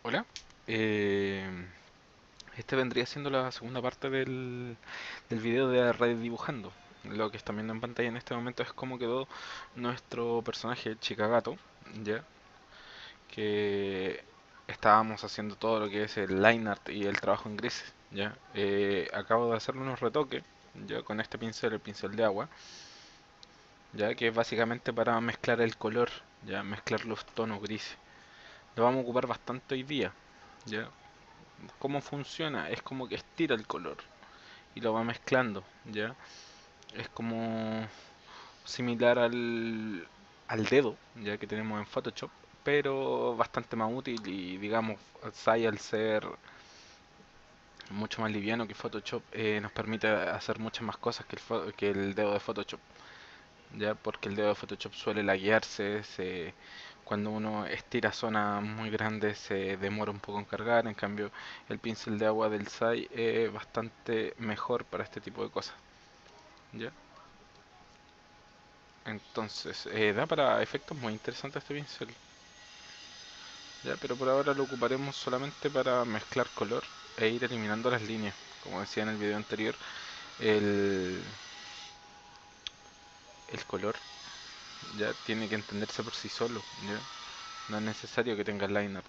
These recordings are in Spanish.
Hola. Eh, este vendría siendo la segunda parte del video de Reddit dibujando. Lo que están viendo en pantalla en este momento es cómo quedó nuestro personaje Chikagato, ya que estábamos haciendo todo lo que es el line art y el trabajo en grises, ya. Acabo de hacerle unos retoques, ya con este pincel, el pincel de agua, ya que es básicamente para mezclar el color, ya mezclar los tonos grises. Lo vamos a ocupar bastante hoy día, ya. ¿Cómo funciona? Es como que estira el color y lo va mezclando, ¿ya? Es como similar al dedo, ya que tenemos en Photoshop, pero bastante más útil y digamos, Sai al ser mucho más liviano que Photoshop nos permite hacer muchas más cosas que el dedo de Photoshop, ya porque el dedo de Photoshop suele laguearse, cuando uno estira zonas muy grandes se demora un poco en cargar, en cambio el pincel de agua del SAI es bastante mejor para este tipo de cosas, ¿ya? Entonces, da para efectos muy interesantes este pincel, ¿ya? Pero por ahora lo ocuparemos solamente para mezclar color e ir eliminando las líneas. Como decía en el video anterior, el, el color ya tiene que entenderse por sí solo, ¿ya? No es necesario que tenga line art,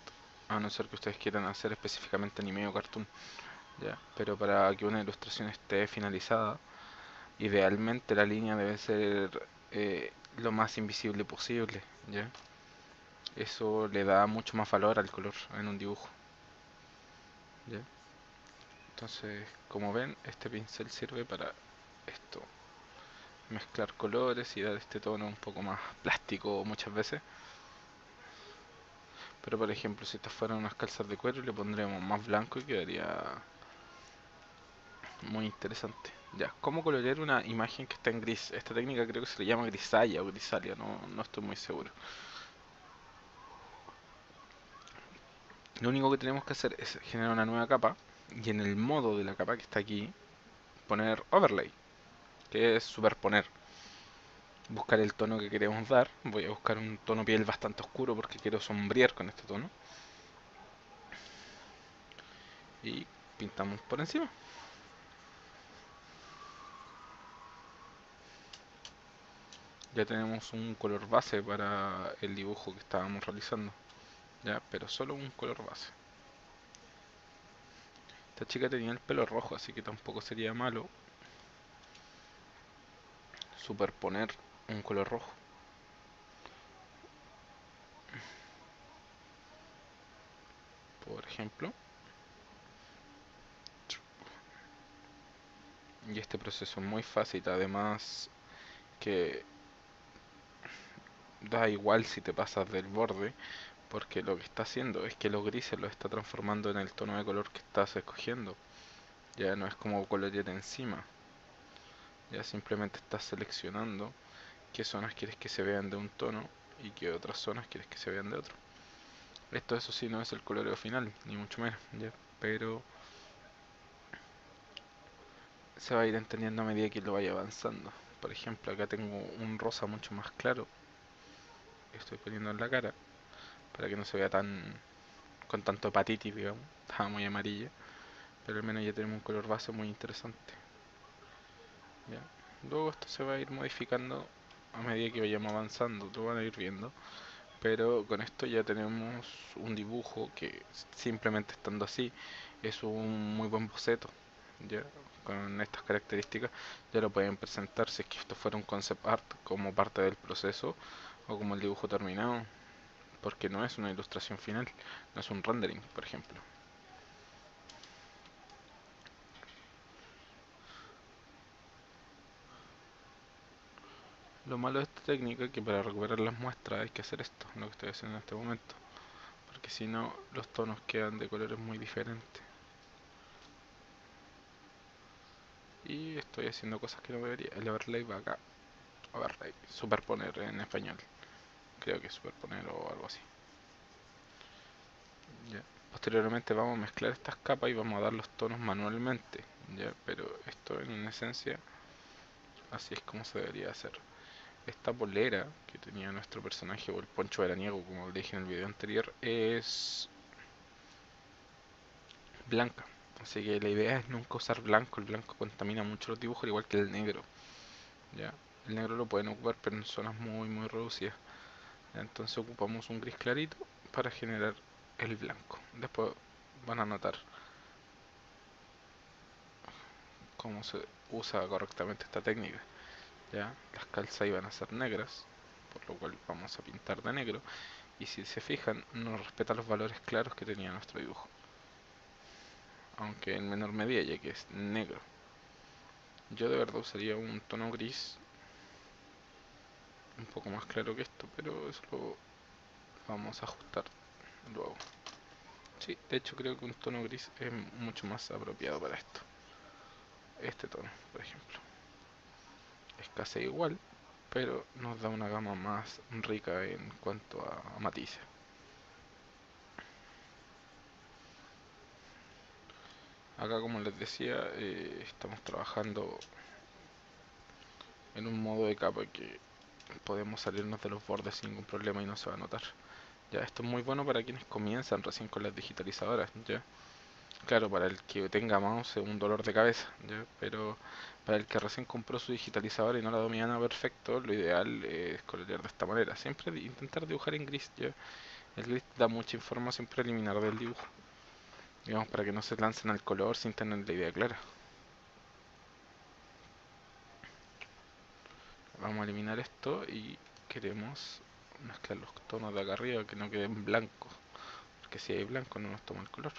a no ser que ustedes quieran hacer específicamente anime o cartoon, ¿ya? Pero para que una ilustración esté finalizada, idealmente la línea debe ser lo más invisible posible, ¿ya? Eso le da mucho más valor al color en un dibujo, ¿ya? Entonces, como ven, este pincel sirve para esto, mezclar colores y dar este tono un poco más plástico muchas veces. Pero por ejemplo, si estas fueran unas calzas de cuero, le pondríamos más blanco y quedaría muy interesante. Ya, ¿cómo colorear una imagen que está en gris? Esta técnica creo que se le llama grisalla o grisalia, no estoy muy seguro. Lo único que tenemos que hacer es generar una nueva capa y en el modo de la capa que está aquí poner overlay, que es superponer. Buscar el tono que queremos dar. Voy a buscar un tono piel bastante oscuro porque quiero sombrear con este tono. Y pintamos por encima. Ya tenemos un color base para el dibujo que estábamos realizando. Ya, pero solo un color base. Esta chica tenía el pelo rojo, así que tampoco sería malo superponer un color rojo, por ejemplo. Y este proceso es muy fácil, además que da igual si te pasas del borde, porque lo que está haciendo es que los grises los está transformando en el tono de color que estás escogiendo. Ya no es como colorear encima, ya simplemente estás seleccionando qué zonas quieres que se vean de un tono y qué otras zonas quieres que se vean de otro. Esto eso sí no es el coloreo final, ni mucho menos, ya, pero se va a ir entendiendo a medida que lo vaya avanzando. Por ejemplo, acá tengo un rosa mucho más claro que estoy poniendo en la cara para que no se vea tan con tanto hepatitis, digamos. Estaba muy amarilla, pero al menos ya tenemos un color base muy interesante. ¿Ya? Luego esto se va a ir modificando a medida que vayamos avanzando, lo van a ir viendo. Pero con esto ya tenemos un dibujo que simplemente estando así es un muy buen boceto. ¿Ya? Con estas características ya lo pueden presentar si es que esto fuera un concept art como parte del proceso o como el dibujo terminado, porque no es una ilustración final, no es un rendering, por ejemplo. Lo malo de esta técnica es que para recuperar las muestras hay que hacer esto, lo que estoy haciendo en este momento, porque si no los tonos quedan de colores muy diferentes. Y estoy haciendo cosas que no debería. El overlay va acá. Overlay. Superponer en español. Creo que es superponer o algo así. Ya. Posteriormente vamos a mezclar estas capas y vamos a dar los tonos manualmente. Ya, pero esto en esencia así es como se debería hacer. Esta polera que tenía nuestro personaje o el poncho veraniego como dije en el video anterior es blanca. Así que la idea es nunca usar blanco, el blanco contamina mucho los dibujos, al igual que el negro, ¿ya? El negro lo pueden ocupar, pero en zonas muy reducidas. Entonces ocupamos un gris clarito para generar el blanco. Después van a notar cómo se usa correctamente esta técnica. ¿Ya? Las calzas iban a ser negras, por lo cual vamos a pintar de negro. Y si se fijan, no respeta los valores claros que tenía nuestro dibujo, aunque en menor medida, ya que es negro. Yo de verdad usaría un tono gris un poco más claro que esto, pero eso lo vamos a ajustar luego. Sí, de hecho creo que un tono gris es mucho más apropiado para esto. Este tono, por ejemplo. Es casi igual, pero nos da una gama más rica en cuanto a matices. Acá, como les decía, estamos trabajando en un modo de capa que podemos salirnos de los bordes sin ningún problema y no se va a notar. Ya, esto es muy bueno para quienes comienzan recién con las digitalizadoras, ¿ya? Claro, para el que tenga mouse es un dolor de cabeza, ¿ya? Pero para el que recién compró su digitalizadora y no la domina perfecto, lo ideal es colorear de esta manera. Siempre intentar dibujar en gris, ¿ya? El gris da mucha información preliminar del dibujo, digamos, para que no se lancen al color sin tener la idea clara. Vamos a eliminar esto y queremos mezclar los tonos de acá arriba que no queden blancos, porque si hay blanco no nos toma el color.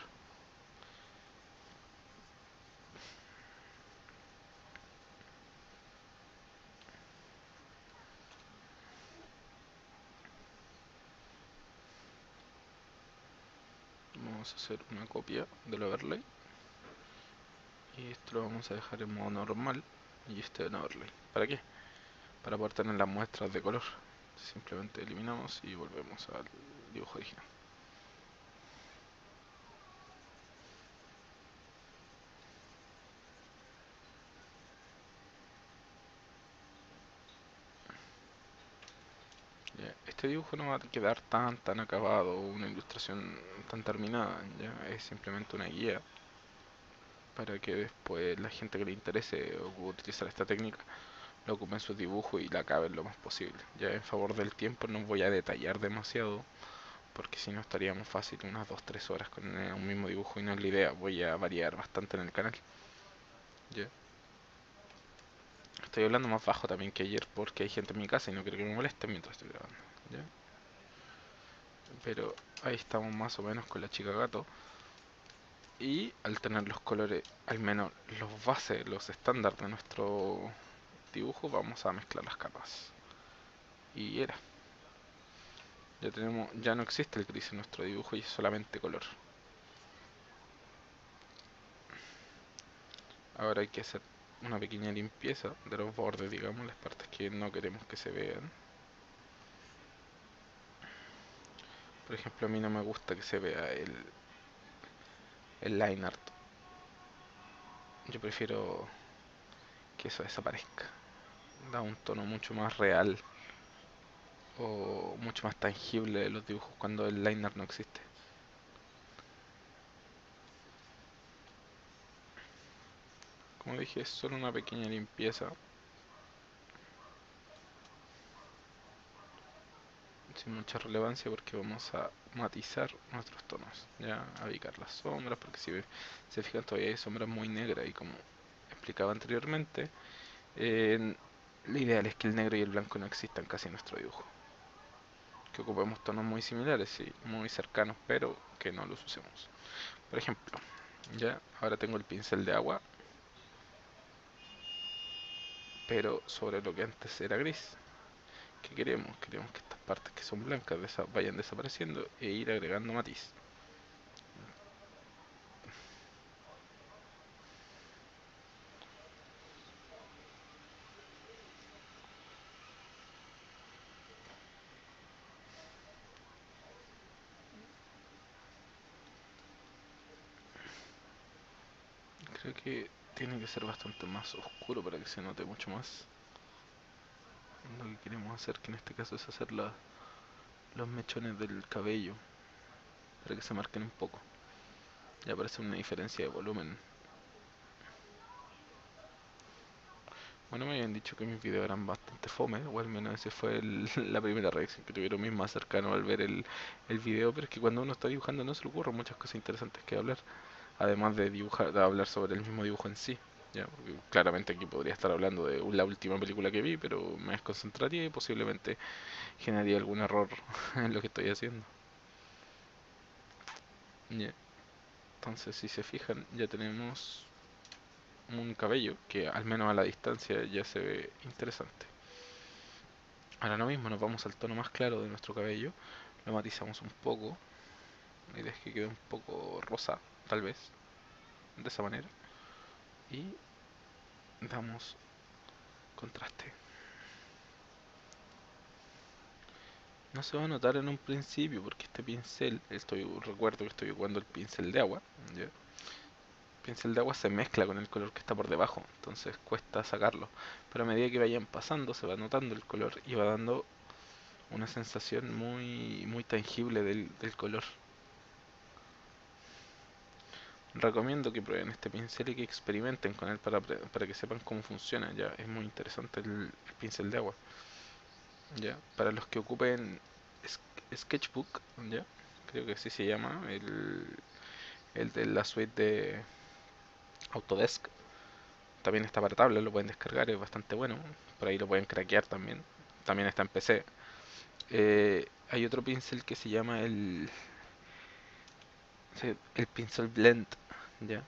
Vamos a hacer una copia del overlay y esto lo vamos a dejar en modo normal y este en overlay. ¿Para qué? Para poder tener las muestras de color. Simplemente eliminamos y volvemos al dibujo original. Ya, este dibujo no va a quedar tan acabado, una ilustración tan terminada, ya es simplemente una guía para que después la gente que le interese utilizar esta técnica lo ocupe en sus dibujos y la acaben lo más posible. Ya en favor del tiempo no voy a detallar demasiado, porque si no estaríamos fácil unas 2-3 horas con un mismo dibujo y no es la idea. Voy a variar bastante en el canal. ¿Ya? Estoy hablando más bajo también que ayer porque hay gente en mi casa y no quiero que me moleste mientras estoy grabando. ¿Ya? Pero ahí estamos más o menos con la chica gato. Y al tener los colores, al menos los bases, los estándares de nuestro dibujo, vamos a mezclar las capas. Y era. Ya tenemos, ya no existe el gris en nuestro dibujo y es solamente color. Ahora hay que hacer una pequeña limpieza de los bordes, digamos, las partes que no queremos que se vean. Por ejemplo, a mí no me gusta que se vea el line art. Yo prefiero que eso desaparezca. Da un tono mucho más real o mucho más tangible de los dibujos cuando el line art no existe. Como dije, es solo una pequeña limpieza sin mucha relevancia porque vamos a matizar nuestros tonos, ya a ubicar las sombras, porque si se fijan todavía hay sombras muy negras y como explicaba anteriormente, lo ideal es que el negro y el blanco no existan casi en nuestro dibujo, que ocupemos tonos muy similares, sí, muy cercanos, pero que no los usemos. Por ejemplo, ya ahora tengo el pincel de agua, pero sobre lo que antes era gris. ¿Qué queremos? Queremos que estas partes que son blancas vayan desapareciendo e ir agregando matiz. Creo que tiene que ser bastante más oscuro para que se note mucho más. Lo que queremos hacer, que en este caso es hacer los mechones del cabello, para que se marquen un poco. Ya aparece una diferencia de volumen. Bueno, me habían dicho que mis videos eran bastante fome, o al menos esa fue la primera reacción que tuvieron mis más cercanos al ver el video, pero es que cuando uno está dibujando no se le ocurren muchas cosas interesantes que hablar, además de dibujar, de hablar sobre el mismo dibujo en sí. Ya, porque claramente aquí podría estar hablando de la última película que vi, pero me desconcentraría y posiblemente generaría algún error en lo que estoy haciendo. Ya, entonces, si se fijan, ya tenemos un cabello que al menos a la distancia ya se ve interesante. Ahora lo mismo, nos vamos al tono más claro de nuestro cabello, lo matizamos un poco, la idea es que quede un poco rosa, tal vez, de esa manera, y damos contraste. No se va a notar en un principio porque este pincel, recuerdo que estoy ocupando el pincel de agua, ¿ya? El pincel de agua se mezcla con el color que está por debajo, entonces cuesta sacarlo, pero a medida que vayan pasando se va notando el color y va dando una sensación muy tangible del color. Recomiendo que prueben este pincel y que experimenten con él para que sepan cómo funciona. Ya es muy interesante el pincel de agua. Ya, para los que ocupen Sketchbook, ya, creo que así se llama, el de la suite de Autodesk. También está para tablet, lo pueden descargar, es bastante bueno. Por ahí lo pueden craquear también. También está en PC. Hay otro pincel que se llama el pincel Blend, ya,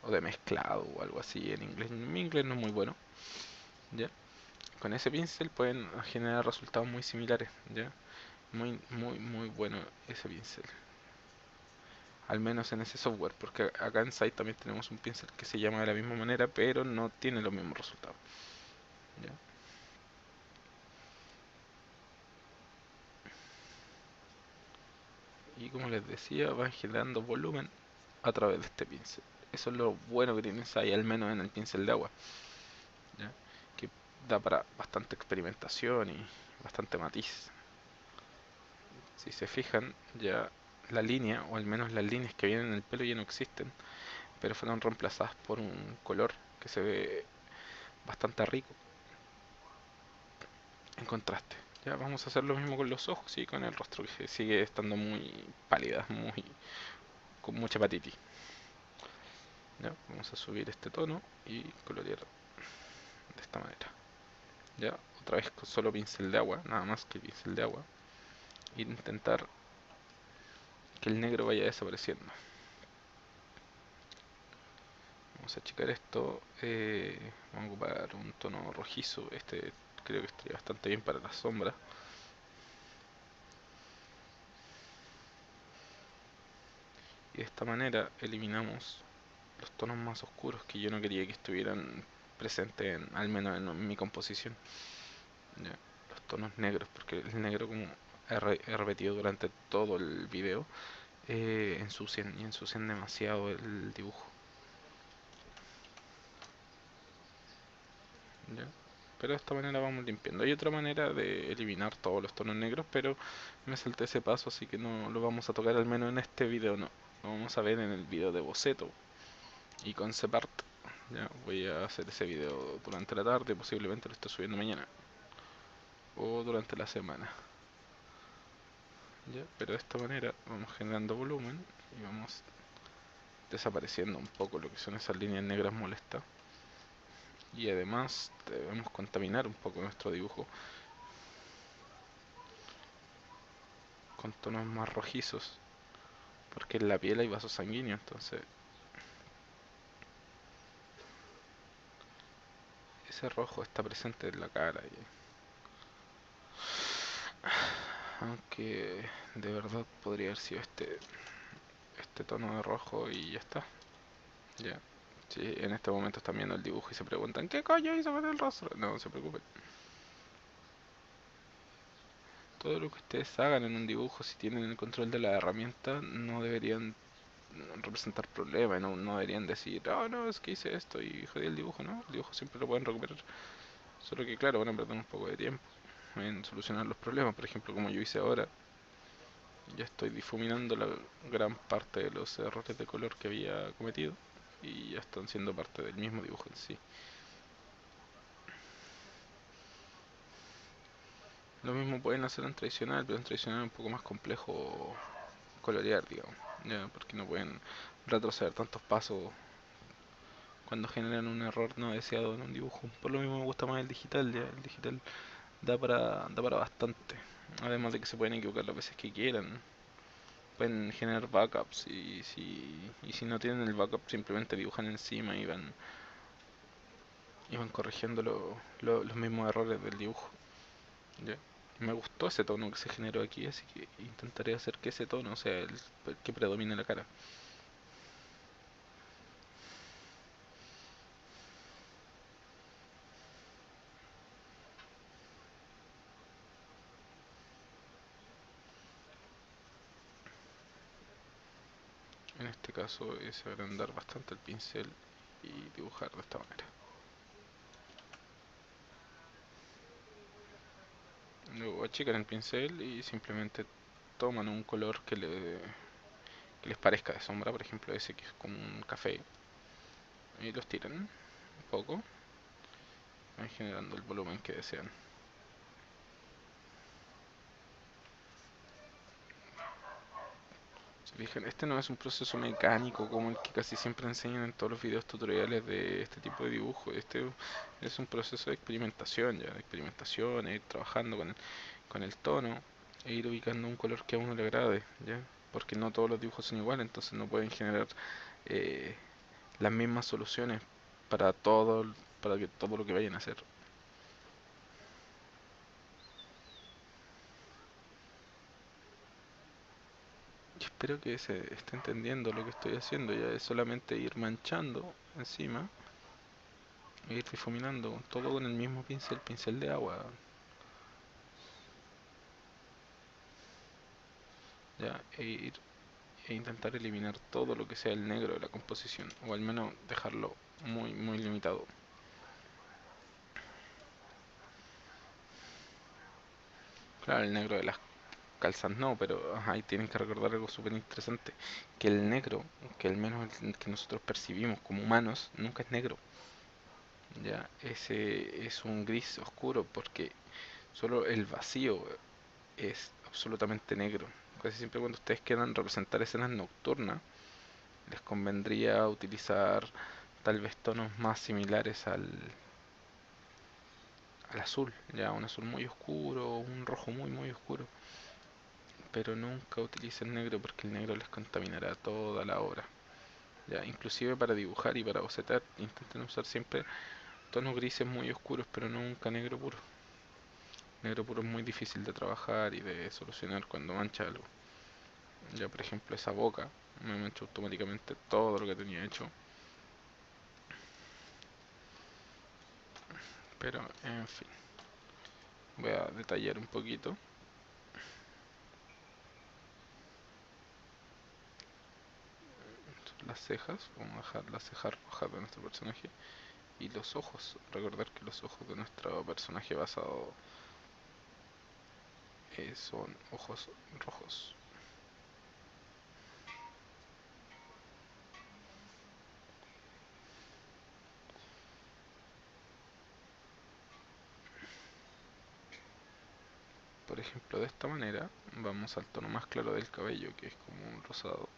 o de mezclado o algo así en inglés. Mi inglés no es muy bueno, ya. Con ese pincel pueden generar resultados muy similares, ya. Muy bueno ese pincel. Al menos en ese software, porque acá en Site también tenemos un pincel que se llama de la misma manera, pero no tiene los mismos resultados, ¿ya? Y como les decía, van generando volumen a través de este pincel. Eso es lo bueno que tienes ahí, al menos en el pincel de agua, ¿ya? Que da para bastante experimentación y bastante matiz. Si se fijan, ya la línea, o al menos las líneas que vienen en el pelo ya no existen, pero fueron reemplazadas por un color que se ve bastante rico en contraste. Ya vamos a hacer lo mismo con los ojos y con el rostro, que sigue estando muy pálida, con mucha hepatitis. Ya, vamos a subir este tono y colorear de esta manera. Ya, otra vez con solo pincel de agua, nada más que pincel de agua. E intentar que el negro vaya desapareciendo. Vamos a achicar esto. Vamos a ocupar un tono rojizo. Este creo que estaría bastante bien para las sombras. Y de esta manera eliminamos los tonos más oscuros que yo no quería que estuvieran presentes, al menos en mi composición. Ya, los tonos negros, porque el negro, como he repetido durante todo el video, ensucian demasiado el dibujo. ¿Ya? Pero de esta manera vamos limpiando. Hay otra manera de eliminar todos los tonos negros, pero me salté ese paso, así que no lo vamos a tocar, al menos en este video no. Lo vamos a ver en el video de boceto y concept art. Ya, voy a hacer ese video durante la tarde, posiblemente lo esté subiendo mañana o durante la semana. Ya, pero de esta manera vamos generando volumen y vamos desapareciendo un poco lo que son esas líneas negras molestas. Y además debemos contaminar un poco nuestro dibujo con tonos más rojizos, porque en la piel hay vasos sanguíneos, entonces ese rojo está presente en la cara. Aunque de verdad podría haber sido este tono de rojo y ya está. Ya. Si en este momento están viendo el dibujo y se preguntan ¿qué coño hizo con el rostro? No se preocupen. Todo lo que ustedes hagan en un dibujo, si tienen el control de la herramienta, no deberían representar problemas, no deberían decir, oh no, es que hice esto y jodí el dibujo, ¿no? El dibujo siempre lo pueden recuperar. Solo que claro, van a perder un poco de tiempo en solucionar los problemas, por ejemplo, como yo hice ahora. Ya estoy difuminando la gran parte de los errores de color que había cometido y ya están siendo parte del mismo dibujo en sí. Lo mismo pueden hacer en tradicional, pero en tradicional es un poco más complejo colorear, digamos, ya, porque no pueden retroceder tantos pasos cuando generan un error no deseado en un dibujo. Por lo mismo me gusta más el digital, ya, el digital da para bastante. Además de que se pueden equivocar las veces que quieran, pueden generar backups y si no tienen el backup simplemente dibujan encima y van corrigiendo los mismos errores del dibujo. ¿Ya? Me gustó ese tono que se generó aquí, así que intentaré hacer que ese tono sea el que predomine la cara. En este caso es agrandar bastante el pincel y dibujar de esta manera. Luego achican el pincel y simplemente toman un color que les parezca de sombra, por ejemplo ese que es como un café, y los tiran un poco, van generando el volumen que desean. Se fijan, este no es un proceso mecánico como el que casi siempre enseñan en todos los videos tutoriales de este tipo de dibujo. Este es un proceso de experimentación, ya, de experimentación, ir trabajando con el tono e ir ubicando un color que a uno le agrade, ya, porque no todos los dibujos son iguales, entonces no pueden generar eh, las mismas soluciones para todo, para que todo lo que vayan a hacer. Y espero que se esté entendiendo lo que estoy haciendo, ya es solamente ir manchando encima e ir difuminando todo con el mismo pincel de agua, ya, e intentar eliminar todo lo que sea el negro de la composición, o al menos dejarlo muy, muy limitado. Claro, el negro de las calzas no, pero ajá, ahí tienen que recordar algo súper interesante, que el negro, que al menos el que nosotros percibimos como humanos, nunca es negro, ya, ese es un gris oscuro porque solo el vacío es absolutamente negro. Casi siempre cuando ustedes quieran representar escenas nocturnas, les convendría utilizar tal vez tonos más similares al azul, ya un azul muy oscuro, un rojo muy muy oscuro, pero nunca utilicen negro porque el negro les contaminará toda la obra. Ya, inclusive para dibujar y para bocetar, intenten usar siempre tonos grises muy oscuros, pero nunca negro puro. Negro puro es muy difícil de trabajar y de solucionar cuando mancha algo. Ya, por ejemplo, esa boca me manchó automáticamente todo lo que tenía hecho. Pero, en fin, voy a detallar un poquito las cejas. Vamos a dejar las cejas rojas de nuestro personaje. Y los ojos. Recordar que los ojos de nuestro personaje basado son ojos rojos. Por ejemplo, de esta manera vamos al tono más claro del cabello, que es como un rosado.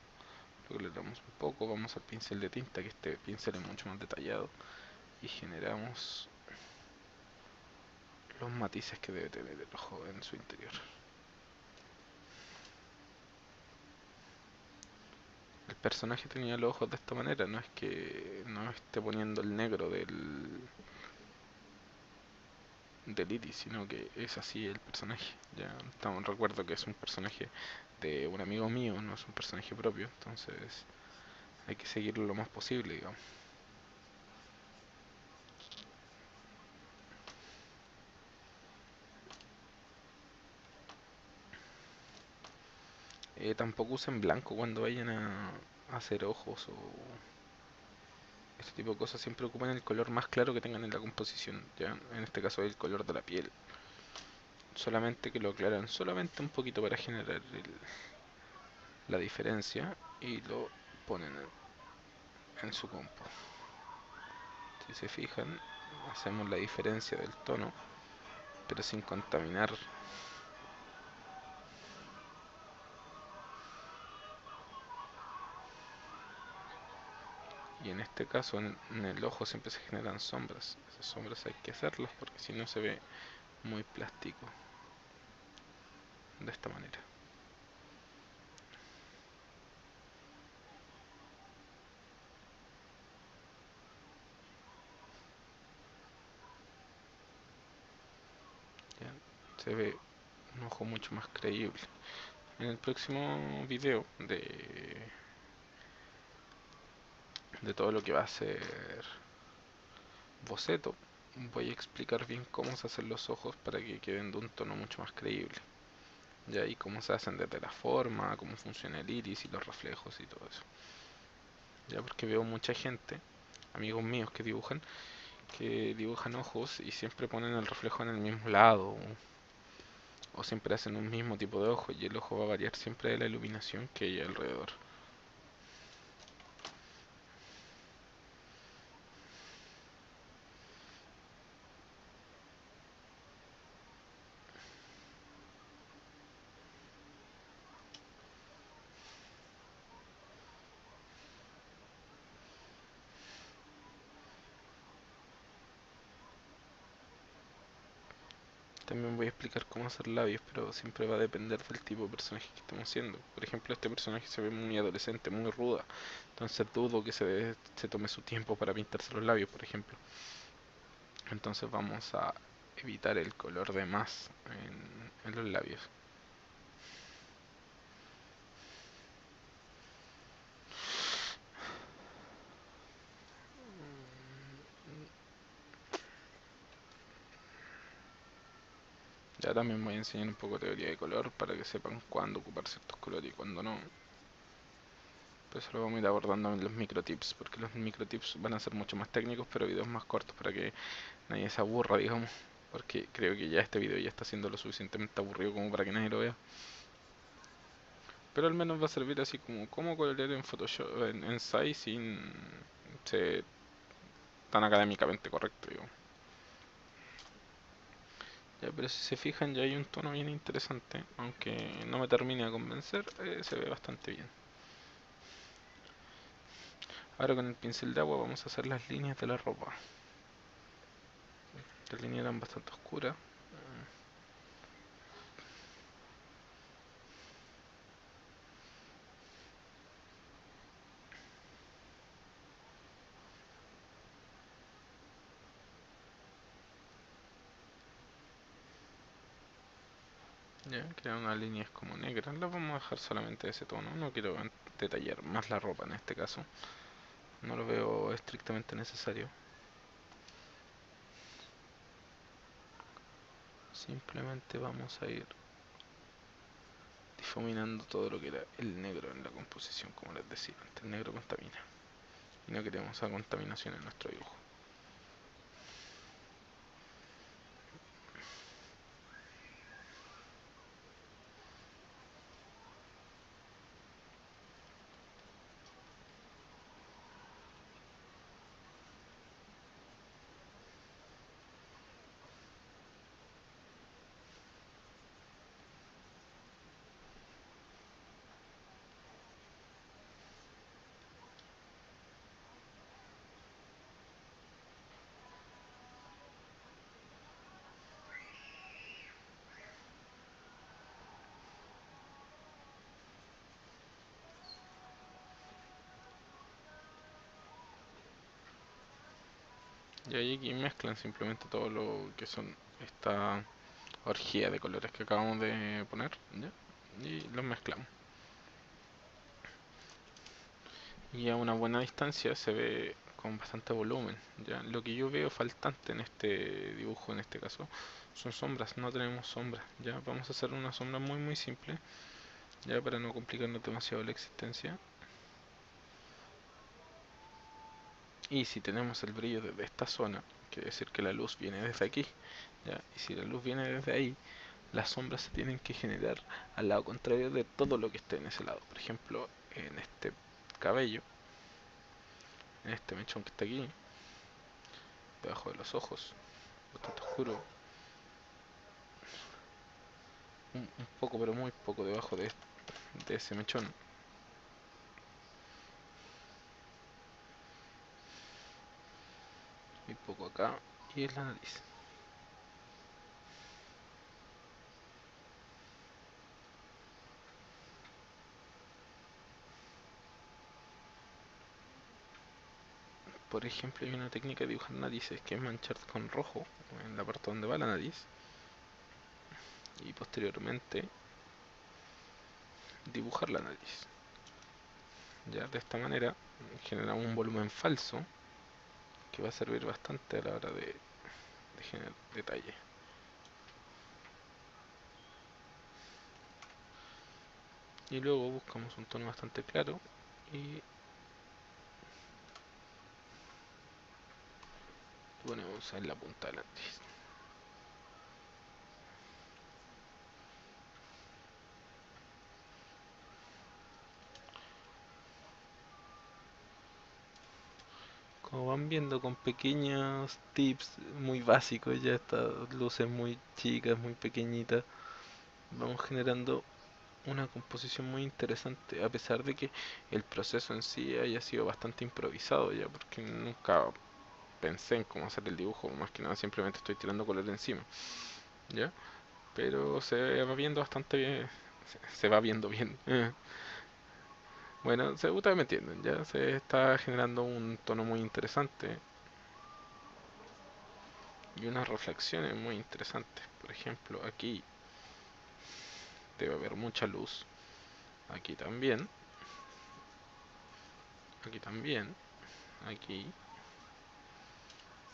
Lo aclaramos un poco, vamos al pincel de tinta, que este pincel es mucho más detallado. Y generamos los matices que debe tener el ojo en su interior. El personaje tenía los ojos de esta manera, no es que no esté poniendo el negro del iris, sino que es así el personaje. Ya recuerdo que es un personaje de un amigo mío, no es un personaje propio, entonces hay que seguirlo lo más posible, digamos. Tampoco usen blanco cuando vayan a hacer ojos o este tipo de cosas. Siempre ocupen el color más claro que tengan en la composición, ya en este caso el color de la piel. Solamente que lo aclaran solamente un poquito para generar la diferencia y lo ponen en su compo. Si se fijan, hacemos la diferencia del tono, pero sin contaminar. Y en este caso, en el ojo siempre se generan sombras. Esas sombras hay que hacerlas porque si no se ve muy plástico. De esta manera. ¿Ya? Se ve un ojo mucho más creíble. En el próximo video de todo lo que va a ser boceto, voy a explicar bien cómo se hacen los ojos para que queden de un tono mucho más creíble. Ya, y cómo se hacen desde la forma, cómo funciona el iris y los reflejos y todo eso. Ya, porque veo mucha gente, amigos míos que dibujan ojos y siempre ponen el reflejo en el mismo lado, o siempre hacen un mismo tipo de ojo, y el ojo va a variar siempre de la iluminación que hay alrededor. También voy a explicar cómo hacer labios, pero siempre va a depender del tipo de personaje que estemos haciendo. Por ejemplo, este personaje se ve muy adolescente, muy ruda, entonces dudo que se tome su tiempo para pintarse los labios, por ejemplo. Entonces vamos a evitar el color de más en los labios. Ya también voy a enseñar un poco de teoría de color para que sepan cuándo ocupar ciertos colores y cuándo no. Pero eso lo vamos a ir abordando en los microtips, porque los microtips van a ser mucho más técnicos, pero videos más cortos para que nadie se aburra, digamos. Porque creo que ya este video ya está siendo lo suficientemente aburrido como para que nadie lo vea. Pero al menos va a servir así como cómo colorear en Photoshop, en SAI sin ser tan académicamente correcto, digamos. Ya, pero si se fijan ya hay un tono bien interesante, aunque no me termine de convencer, se ve bastante bien. Ahora con el pincel de agua vamos a hacer las líneas de la ropa. Las líneas eran bastante oscuras. Ya, quedan unas líneas como negras. Las vamos a dejar solamente de ese tono. No quiero detallar más la ropa en este caso. No lo veo estrictamente necesario. Simplemente vamos a ir difuminando todo lo que era el negro en la composición, como les decía antes. El negro contamina. Y no queremos esa contaminación en nuestro dibujo. Y ahí aquí mezclan simplemente todo lo que son esta orgía de colores que acabamos de poner, ¿ya? Y los mezclamos. Y a una buena distancia se ve con bastante volumen, ¿ya? Lo que yo veo faltante en este dibujo, en este caso, son sombras. No tenemos sombras, ¿ya? Vamos a hacer una sombra muy simple, ya, para no complicarnos demasiado la existencia. Y si tenemos el brillo desde esta zona, quiere decir que la luz viene desde aquí, ¿ya? Y si la luz viene desde ahí, las sombras se tienen que generar al lado contrario de todo lo que esté en ese lado. Por ejemplo, en este cabello, en este mechón que está aquí, debajo de los ojos, bastante oscuro, un poco, pero muy poco debajo de ese mechón, y poco acá, y es la nariz. Por ejemplo, hay una técnica de dibujar narices que es manchar con rojo en la parte donde va la nariz y posteriormente dibujar la nariz. Ya de esta manera generamos un volumen falso que va a servir bastante a la hora de generar detalle. Y luego buscamos un tono bastante claro y lo ponemos en la punta de la nariz. Como van viendo, con pequeños tips muy básicos, ya estas luces muy chicas, muy pequeñitas, vamos generando una composición muy interesante, a pesar de que el proceso en sí haya sido bastante improvisado ya, porque nunca pensé en cómo hacer el dibujo, más que nada simplemente estoy tirando color encima, ¿ya? Pero se va viendo bastante bien, se va viendo bien. Bueno, ustedes me entienden, ya se está generando un tono muy interesante y unas reflexiones muy interesantes. Por ejemplo, aquí debe haber mucha luz, aquí también, aquí también, aquí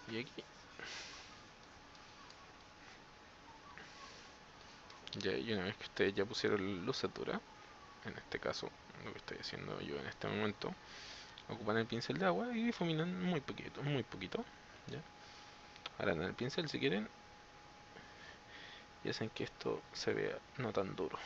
y aquí. Ya, y una vez que ustedes ya pusieron luz satura, en este caso, lo que estoy haciendo yo en este momento, ocupan el pincel de agua y difuminan muy poquito, ¿ya? Ahora en el pincel si quieren y hacen que esto se vea no tan duro.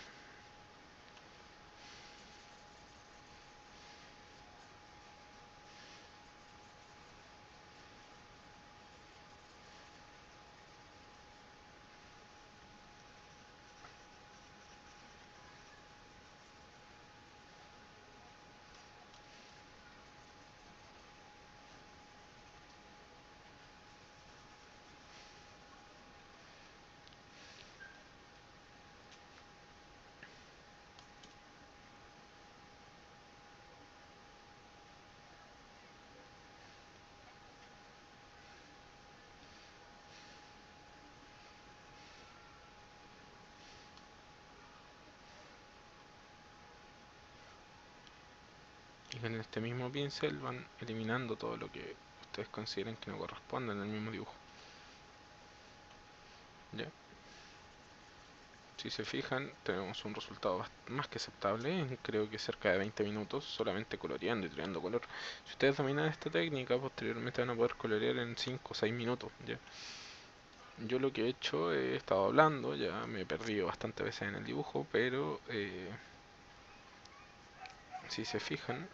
Y con este mismo pincel van eliminando todo lo que ustedes consideren que no corresponde en el mismo dibujo, ¿ya? Si se fijan, tenemos un resultado más que aceptable, creo que cerca de 20 minutos, solamente coloreando y tirando color. Si ustedes dominan esta técnica, posteriormente van a poder colorear en 5 o 6 minutos, ¿ya? Yo lo que he hecho, he estado hablando, ya me he perdido bastantes veces en el dibujo, pero si se fijan,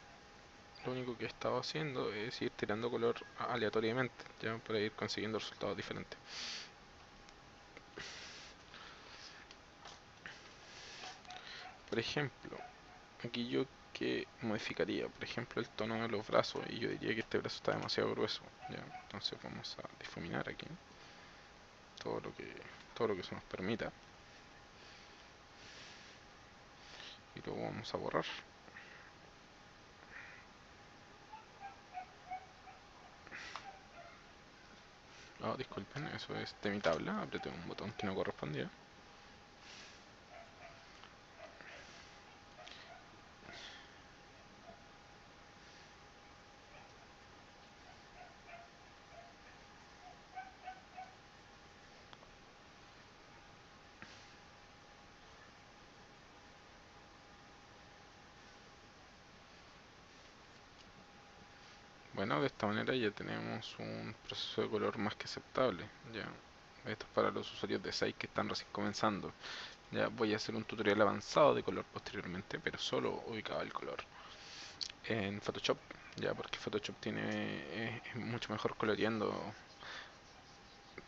lo único que he estado haciendo es ir tirando color aleatoriamente, ya para ir consiguiendo resultados diferentes. Por ejemplo, aquí yo que modificaría, por ejemplo, el tono de los brazos, y yo diría que este brazo está demasiado grueso, ya. Entonces vamos a difuminar aquí todo lo que todo lo que se nos permita y luego vamos a borrar. Oh, disculpen, eso es de mi tabla, apreté un botón que no correspondía. Bueno, de esta manera ya tenemos un proceso de color más que aceptable, ya. Esto es para los usuarios de 6 que están recién comenzando. Ya voy a hacer un tutorial avanzado de color posteriormente, pero solo ubicado el color en Photoshop, ya porque Photoshop es mucho mejor coloreando,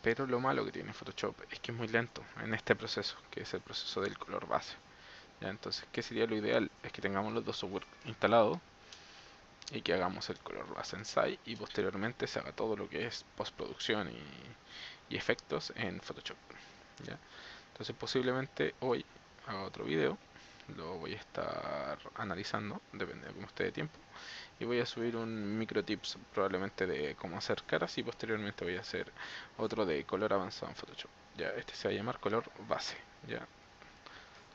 pero lo malo que tiene Photoshop es que es muy lento en este proceso, que es el proceso del color base. Ya, entonces, ¿qué sería lo ideal? Es que tengamos los dos software instalados y que hagamos el color base en SAI y posteriormente se haga todo lo que es postproducción y efectos en Photoshop. ¿Ya? Entonces posiblemente hoy haga otro video, lo voy a estar analizando, depende de cómo esté de tiempo, y voy a subir un micro tips probablemente de cómo hacer caras y posteriormente voy a hacer otro de color avanzado en Photoshop. Ya, este se va a llamar color base, ya,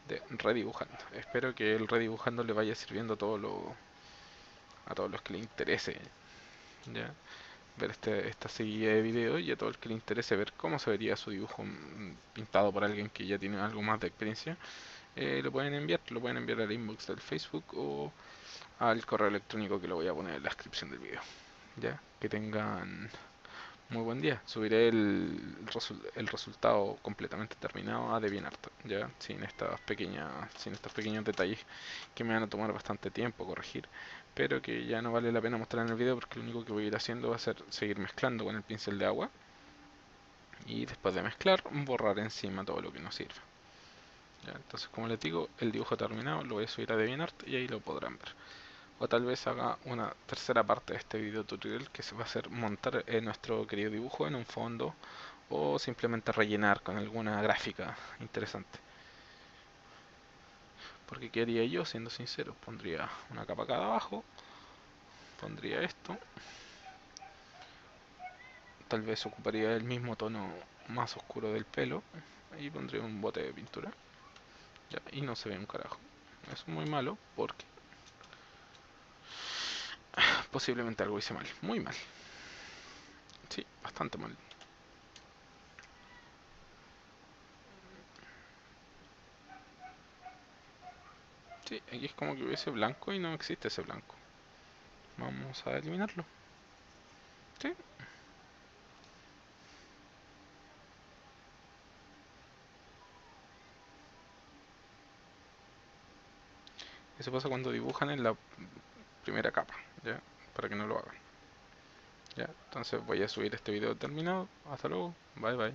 de redibujando. Espero que el redibujando le vaya sirviendo a todos los que le interese, ya, ver esta serie de videos y a todo el que le interese ver cómo se vería su dibujo pintado por alguien que ya tiene algo más de experiencia, lo pueden enviar al inbox del Facebook o al correo electrónico que lo voy a poner en la descripción del video. Ya, que tengan muy buen día. Subiré el resultado completamente terminado a DeviantArt, ya, sin estos pequeños detalles que me van a tomar bastante tiempo corregir, pero que ya no vale la pena mostrar en el video porque lo único que voy a ir haciendo va a ser seguir mezclando con el pincel de agua y después de mezclar borrar encima todo lo que no sirva. Ya, entonces como les digo, el dibujo terminado lo voy a subir a DeviantArt y ahí lo podrán ver. O tal vez haga una tercera parte de este video tutorial que se va a hacer montar nuestro querido dibujo en un fondo o simplemente rellenar con alguna gráfica interesante. Porque ¿qué haría yo? Siendo sincero, pondría una capa acá abajo, pondría esto, tal vez ocuparía el mismo tono más oscuro del pelo y pondría un bote de pintura. Ya, y no se ve un carajo. Es muy malo porque posiblemente algo hice mal, muy mal. Sí, bastante mal. Sí, aquí es como que hubiese blanco y no existe ese blanco. Vamos a eliminarlo. Sí, eso pasa cuando dibujan en la primera capa, ¿ya? Para que no lo hagan. ¿Ya? Entonces voy a subir este video terminado. Hasta luego. Bye bye.